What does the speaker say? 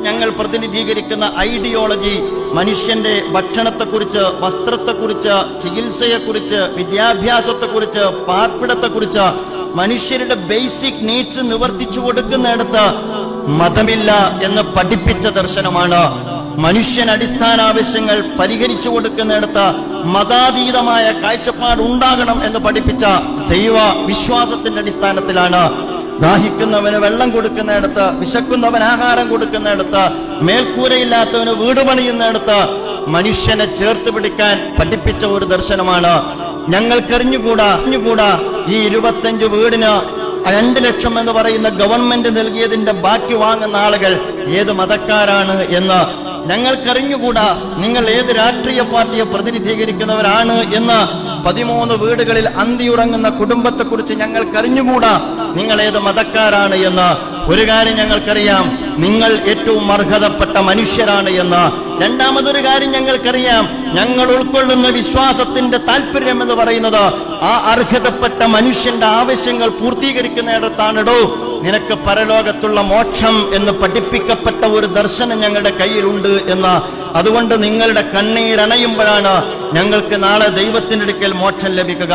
ഞങ്ങൾ പ്രതിനിധീകരിക്കുന്ന ഐഡിയോളജി മനുഷ്യന്റെ ഭക്ഷണത്തെക്കുറിച്ച്, വസ്ത്രത്തെക്കുറിച്ച്, ചികിത്സയെക്കുറിച്ച്, വിദ്യാഭ്യാസത്തെക്കുറിച്ച്, പാർപ്പിടത്തെക്കുറിച്ച്, മനുഷ്യരുടെ ബേസിക് നീഡ്സ് നിവർത്തിച്ചു കൊടുക്കുന്നിടത്ത് മതമില്ല എന്ന് പഠിപ്പിച്ച ദർശനമാണ്. മനുഷ്യൻ അടിസ്ഥാന ആവശ്യങ്ങൾ പരിഹരിച്ചു കൊടുക്കുന്നിടത്ത് മതാതീതമായ കാഴ്ചപ്പാട് ഉണ്ടാകണം എന്ന് പഠിപ്പിച്ച ദൈവ വിശ്വാസത്തിന്റെ അടിസ്ഥാനത്തിലാണ് ദാഹിക്കുന്നവന് വെള്ളം കൊടുക്കുന്നിടത്ത്, വിശക്കുന്നവന് ആഹാരം കൊടുക്കുന്നിടത്ത്, മേൽക്കൂരയില്ലാത്തവന് വീട് പണിയുന്നിടത്ത് മനുഷ്യനെ ചേർത്ത് പിടിക്കാൻ പഠിപ്പിച്ച ഒരു ദർശനമാണ്. ഞങ്ങൾക്കറിഞ്ഞുകൂടാ ഈ 25 വീടിന് 2 ലക്ഷം എന്ന് പറയുന്ന ഗവൺമെന്റ് നൽകിയതിന്റെ ബാക്കി വാങ്ങുന്ന ആളുകൾ ഏത് മതക്കാരാണ് എന്ന്. ഞങ്ങൾക്കറിഞ്ഞുകൂടാ നിങ്ങൾ ഏത് രാഷ്ട്രീയ പാർട്ടിയെ പ്രതിനിധീകരിക്കുന്നവരാണ് എന്ന്. 13 വീടുകളിൽ അന്തിയുറങ്ങുന്ന കുടുംബത്തെക്കുറിച്ച് ഞങ്ങൾക്കറിഞ്ഞുകൂടാ നിങ്ങൾ ഏത് മതക്കാരാണ് എന്ന്. ഒരു കാര്യം ഞങ്ങൾക്കറിയാം, നിങ്ങൾ ഏറ്റവും അർഹതപ്പെട്ട മനുഷ്യരാണ് എന്ന്. രണ്ടാമതൊരു കാര്യം ഞങ്ങൾക്കറിയാം, ഞങ്ങൾ ഉൾക്കൊള്ളുന്ന വിശ്വാസത്തിന്റെ താല്പര്യം എന്ന് പറയുന്നത് ആ അർഹതപ്പെട്ട മനുഷ്യന്റെ ആവശ്യങ്ങൾ പൂർത്തീകരിക്കുന്നിടത്താണിടോ നിനക്ക് പരലോകത്തുള്ള മോക്ഷം എന്ന് പഠിപ്പിക്കപ്പെട്ട ഒരു ദർശനം ഞങ്ങളുടെ കയ്യിലുണ്ട് എന്ന്. അതുകൊണ്ട് നിങ്ങളുടെ കണ്ണീരണയുമ്പോഴാണ് ഞങ്ങൾക്ക് നാളെ ദൈവത്തിനടുക്കൽ മോക്ഷം ലഭിക്കുക.